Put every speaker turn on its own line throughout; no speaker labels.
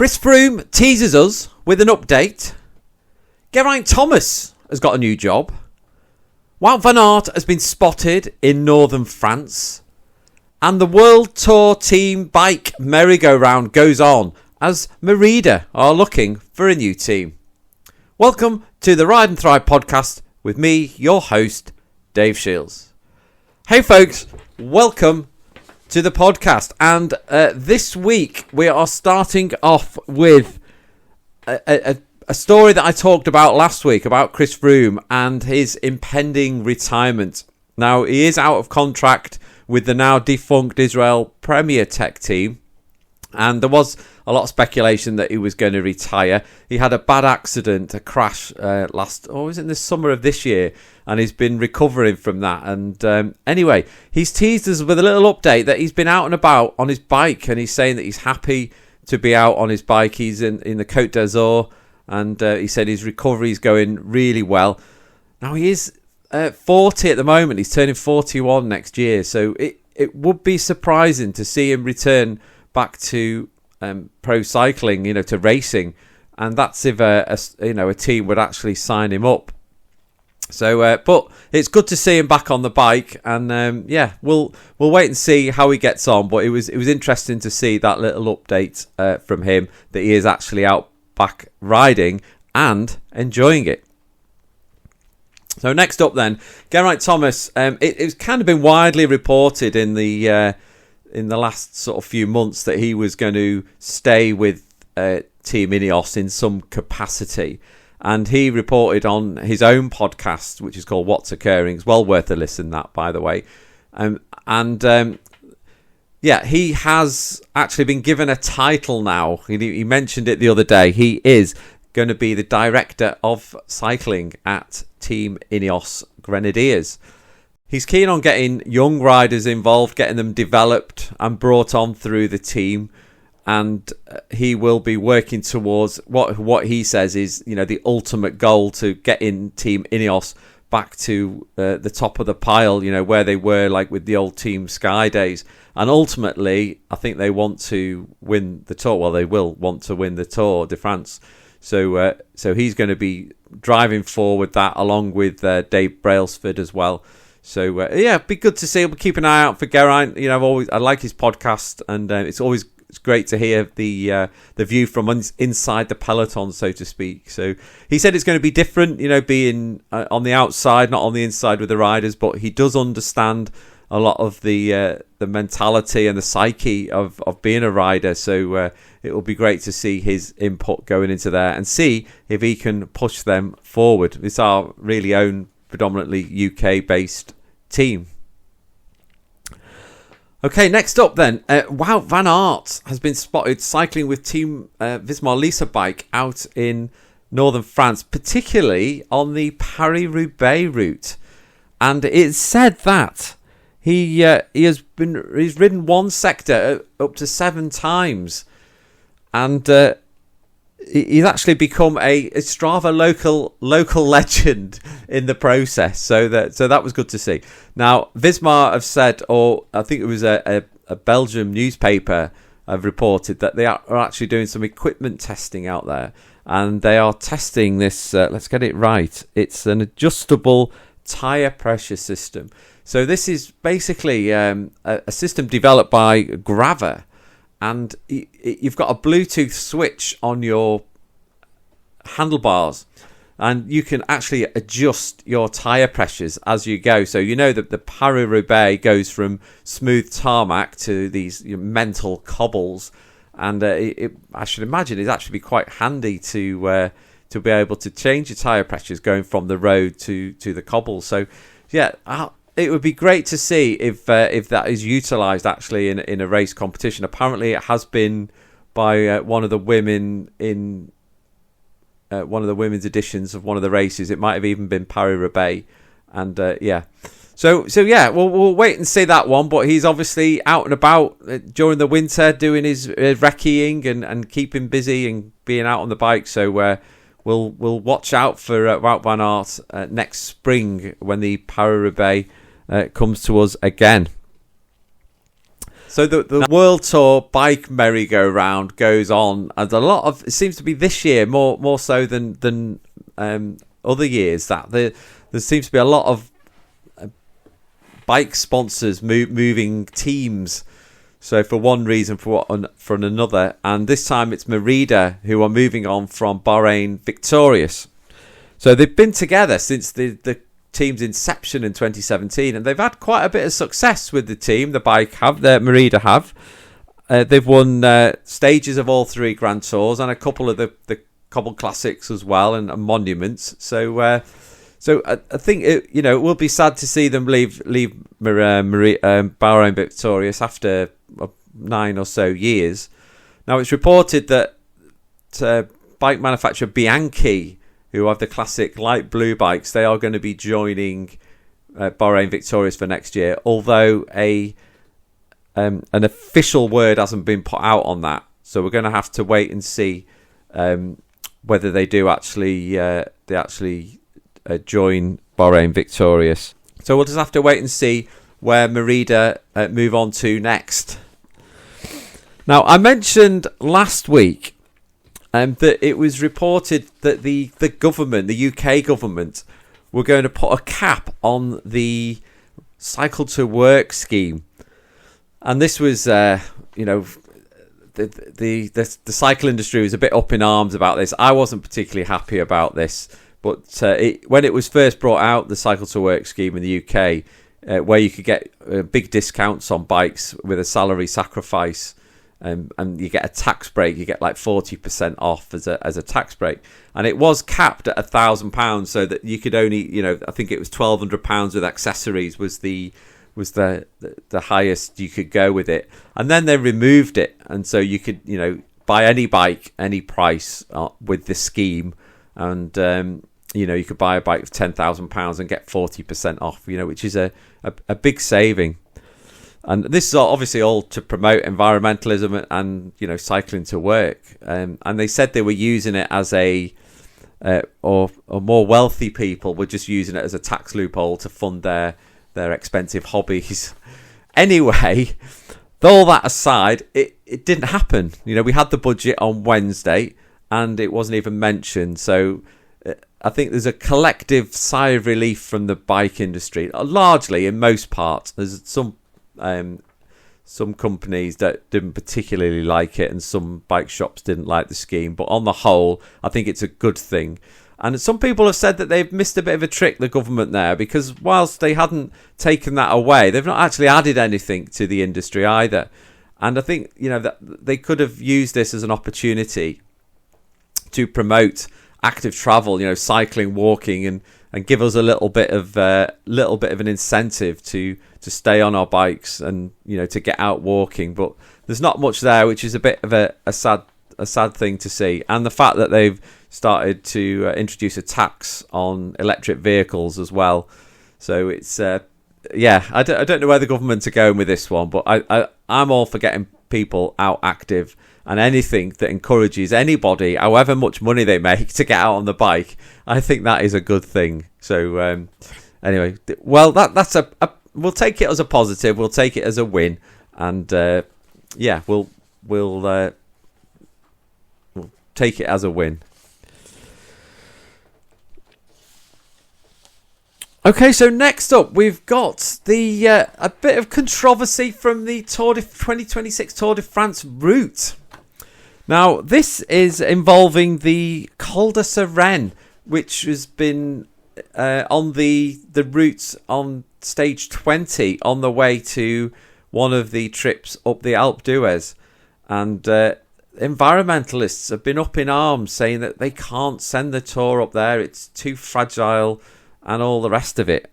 Chris Froome teases us with an update. Geraint Thomas has got a new job. Wout van Aert has been spotted in northern France. And the World Tour team bike merry-go-round goes on as Merida are looking for a new team. Welcome to the Ride and Thrive podcast with me, your host, Dave Shields. Hey folks, welcome to the podcast. And this week we are starting off with a story that I talked about last week about Chris Froome and his impending retirement. Now, he is out of contract with the now defunct Israel Premier Tech team, and there was a lot of speculation that he was going to retire. He had a bad accident, a crash it was in the summer of this year, and he's been recovering from that. And anyway, he's teased us with a little update that he's been out and about on his bike, and he's saying that he's happy to be out on his bike. He's in the Côte d'Azur, and he said his recovery is going really well. Now, he is 40 at the moment. He's turning 41 next year, so it would be surprising to see him return back to pro cycling, to racing, and that's if a team would actually sign him up. So, but it's good to see him back on the bike, and we'll wait and see how he gets on. But it was interesting to see that little update from him that he is actually out back riding and enjoying it. So next up then, Geraint Thomas. It's kind of been widely reported in the last sort of few months that he was going to stay with Team Ineos in some capacity. And he reported on his own podcast, which is called What's Occurring. It's well worth a listen, that, by the way. He has actually been given a title now. He mentioned it the other day. He is going to be the director of cycling at Team Ineos Grenadiers. He's keen on getting young riders involved, getting them developed and brought on through the team. And he will be working towards what he says is, the ultimate goal, to get in Team Ineos back to the top of the pile, where they were like with the old Team Sky days. And ultimately, I think they want to win the Tour. Well, they will want to win the Tour de France. So he's going to be driving forward that, along with Dave Brailsford as well. So it'd be good to see. We'll keep an eye out for Geraint. I like his podcast, and it's great to hear the view from inside the peloton, so to speak. So he said it's going to be different, being on the outside, not on the inside with the riders, but he does understand a lot of the mentality and the psyche of being a rider. So it will be great to see his input going into there and see if he can push them forward. It's our really own, predominantly UK-based team. Okay, next up then, Wout van Aert has been spotted cycling with Team Visma-Lease bike out in northern France, particularly on the Paris-Roubaix route. And it's said that he's ridden one sector up to 7 times, and he's actually become a Strava local legend in the process. So that was good to see. Now, Visma have said, or I think it was a Belgium newspaper have reported, that they are actually doing some equipment testing out there, and they are testing this. Let's get it right. It's an adjustable tyre pressure system. So this is basically a system developed by Graver, and you've got a Bluetooth switch on your handlebars, and you can actually adjust your tyre pressures as you go. So that the Paris-Roubaix goes from smooth tarmac to these mental cobbles, and I should imagine it's actually be quite handy to be able to change your tyre pressures going from the road to the cobbles. So it would be great to see if that is utilised actually in a race competition. Apparently, it has been by one of the women in one of the women's editions of one of the races. It might have even been Paris-Roubaix, and we'll wait and see that one. But he's obviously out and about during the winter doing his recceing and keeping busy and being out on the bike. So we'll watch out for Wout van Aert next spring when the Paris-Roubaix comes to us again. So the World Tour bike merry-go-round goes on, and it seems to be this year more so than other years, that there seems to be a lot of bike sponsors moving teams. So for one reason, for another, and this time it's Merida who are moving on from Bahrain Victorious. So they've been together since the team's inception in 2017, and they've had quite a bit of success with the team. Merida have. They've won stages of all three Grand Tours and a couple of the Cobble Classics as well, and monuments. So I think it will be sad to see them leave Bahrain Victorious after 9 or so years. Now it's reported that bike manufacturer Bianchi, who have the classic light blue bikes, they are going to be joining Bahrain Victorious for next year, although an official word hasn't been put out on that. So we're going to have to wait and see whether they do actually join Bahrain Victorious. So we'll just have to wait and see where Merida move on to next. Now, I mentioned last week that it was reported that the government, the UK government, were going to put a cap on the Cycle to Work scheme. And this was, the cycle industry was a bit up in arms about this. I wasn't particularly happy about this. But when it was first brought out, the Cycle to Work scheme in the UK, where you could get big discounts on bikes with a salary sacrifice, and you get a tax break, you get like 40% off as a tax break, and it was capped at £1,000, so that you could only, I think it was £1,200 with accessories was the highest you could go with it, and then they removed it, and so you could buy any bike, any price with this scheme, and you could buy a bike for £10,000 and get 40% off, which is a big saving. And this is obviously all to promote environmentalism and cycling to work. And they said they were using it as or more wealthy people were just using it as a tax loophole to fund their expensive hobbies. Anyway, all that aside, it didn't happen. We had the budget on Wednesday and it wasn't even mentioned. So I think there's a collective sigh of relief from the bike industry, largely in most parts. There's some companies that didn't particularly like it, and some bike shops didn't like the scheme. But on the whole, I think it's a good thing. And some people have said that they've missed a bit of a trick, the government there, because whilst they hadn't taken that away, they've not actually added anything to the industry either. And I think that they could have used this as an opportunity to promote active travel, cycling, walking, and give us a little bit of an incentive to stay on our bikes and to get out walking. But there's not much there, which is a bit of a sad thing to see. And the fact that they've started to introduce a tax on electric vehicles as well. So it's I don't know where the government are going with this one, but I'm all for getting people out active, and anything that encourages anybody, however much money they make, to get out on the bike, I think that is a good thing. So anyway, well, that's we'll take it as a positive. We'll take it as a win, and we'll take it as a win. Okay, so next up we've got a bit of controversy from the 2026 Tour de France route. Now, this is involving the Col de Séraanne, which has been on the route on stage 20 on the way to one of the trips up the Alpe d'Huez. And environmentalists have been up in arms saying that they can't send the Tour up there. It's too fragile and all the rest of it.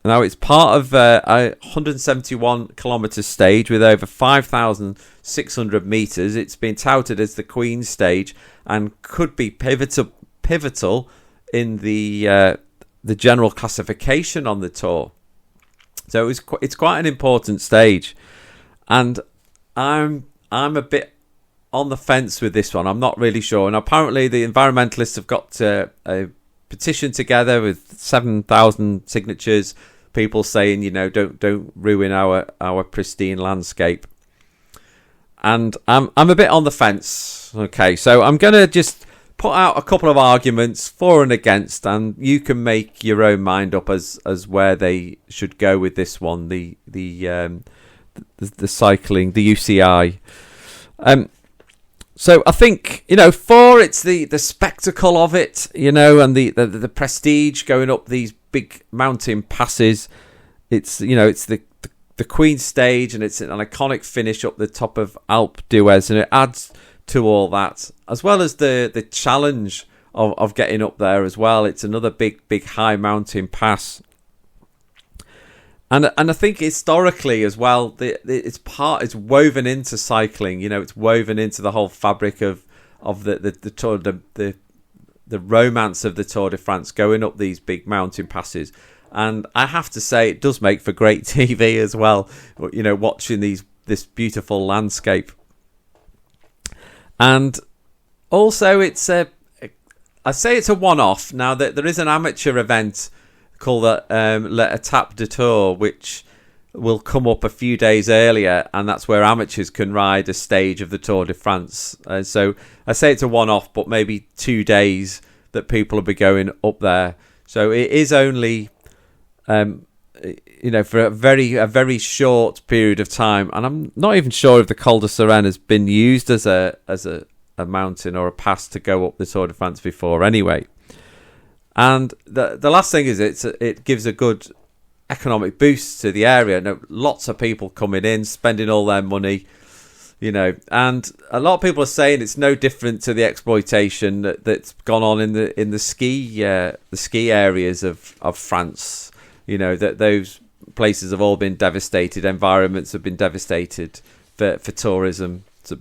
Now, it's part of a 171 kilometre stage with over 5,600 metres. It's been touted as the Queen stage and could be pivotal in the general classification on the Tour. So it's quite an important stage, and I'm a bit on the fence with this one. I'm not really sure. And apparently, the environmentalists have got a petition together with 7,000 signatures, people saying, don't ruin our pristine landscape. and I'm a bit on the fence. Okay, so I'm going to just put out a couple of arguments for and against, and you can make your own mind up as where they should go with this one. The cycling, the UCI. So I think, for it's the spectacle of it, and the prestige going up these big mountain passes. It's it's the Queen's stage, and it's an iconic finish up the top of Alpe d'Huez, and it adds to all that, as well as the challenge of getting up there as well. It's another big high mountain pass. And I think historically as well, it's woven into cycling. It's woven into the whole fabric of the Tour, the romance of the Tour de France, going up these big mountain passes. And I have to say, it does make for great TV as well. Watching this beautiful landscape. And also, I say it's a one-off. Now that there is an amateur event called l'Étape du Tour, which will come up a few days earlier, and that's where amateurs can ride a stage of the Tour de France. So I say it's a one-off, but maybe 2 days that people will be going up there. So it is only, for a very short period of time, and I'm not even sure if the Col de Séraanne has been used as a mountain or a pass to go up the Tour de France before, anyway. And the last thing is it gives a good economic boost to the area. Lots of people coming in, spending all their money, and a lot of people are saying it's no different to the exploitation that's gone on in the ski areas of France. That those places have all been devastated, environments have been devastated for tourism, so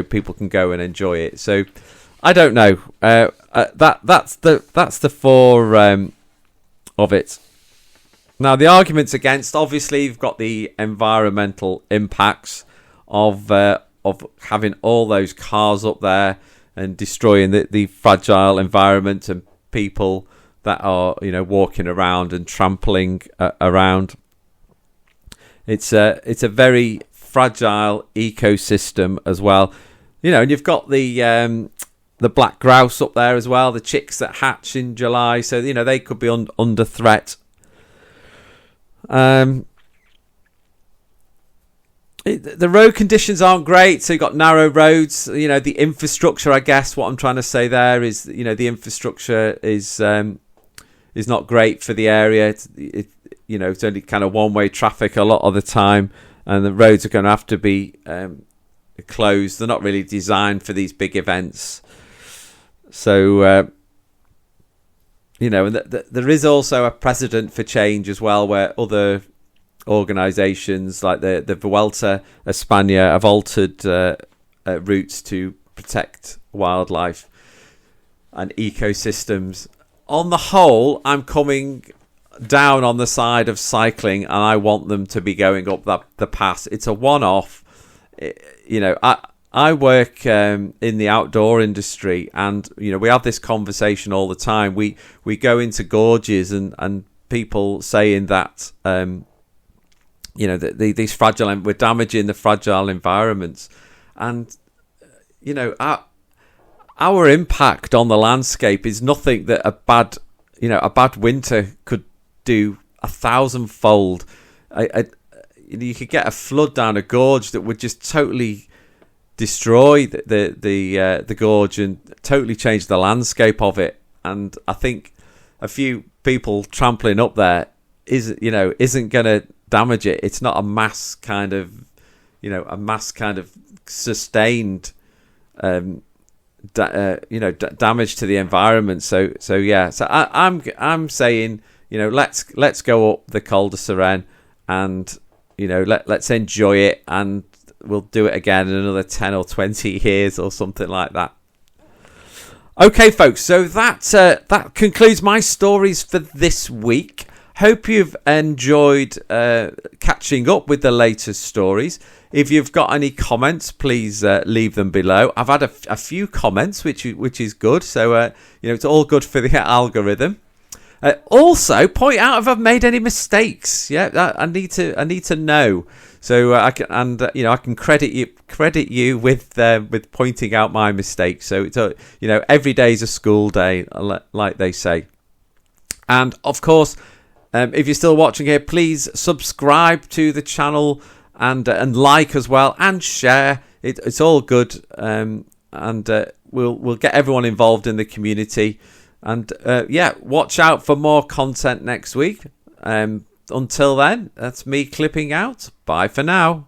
people can go and enjoy it. So I don't know. That's the four of it. Now the arguments against, obviously, you've got the environmental impacts of having all those cars up there and destroying the fragile environment and people that are walking around and trampling around. It's a very fragile ecosystem as well. And you've got the black grouse up there as well, the chicks that hatch in July, so they could be under threat. The road conditions aren't great, so you've got narrow roads. The infrastructure, I guess what I'm trying to say there is, the infrastructure is not great for the area. It's only kind of one-way traffic a lot of the time, and the roads are going to have to be closed. They're not really designed for these big events. So, and there is also a precedent for change as well, where other organisations like the Vuelta a España have altered routes to protect wildlife and ecosystems. On the whole, I'm coming down on the side of cycling, and I want them to be going up the pass. It's a one-off. I work in the outdoor industry, and we have this conversation all the time. We go into gorges and people saying that these fragile, we're damaging the fragile environments, and our impact on the landscape is nothing that a bad winter could do 1,000-fold. You could get a flood down a gorge that would just totally destroy the gorge and totally change the landscape of it. And I think a few people trampling up there isn't going to damage it. It's not a mass kind of sustained damage to the environment. So I'm saying let's go up the Col de Séraanne, and let's enjoy it, and we'll do it again in another 10 or 20 years or something like that. Okay, folks, so that concludes my stories for this week. Hope you've enjoyed catching up with the latest stories. If you've got any comments, please leave them below. I've had a few comments, which is good. So it's all good for the algorithm. Also, point out if I've made any mistakes. Yeah, I need to know. So I can credit you with pointing out my mistakes. So it's every day is a school day, like they say. And of course, if you're still watching here, please subscribe to the channel and like as well, and share. It's all good, and we'll get everyone involved in the community. And watch out for more content next week. Until then, that's me clipping out. Bye for now.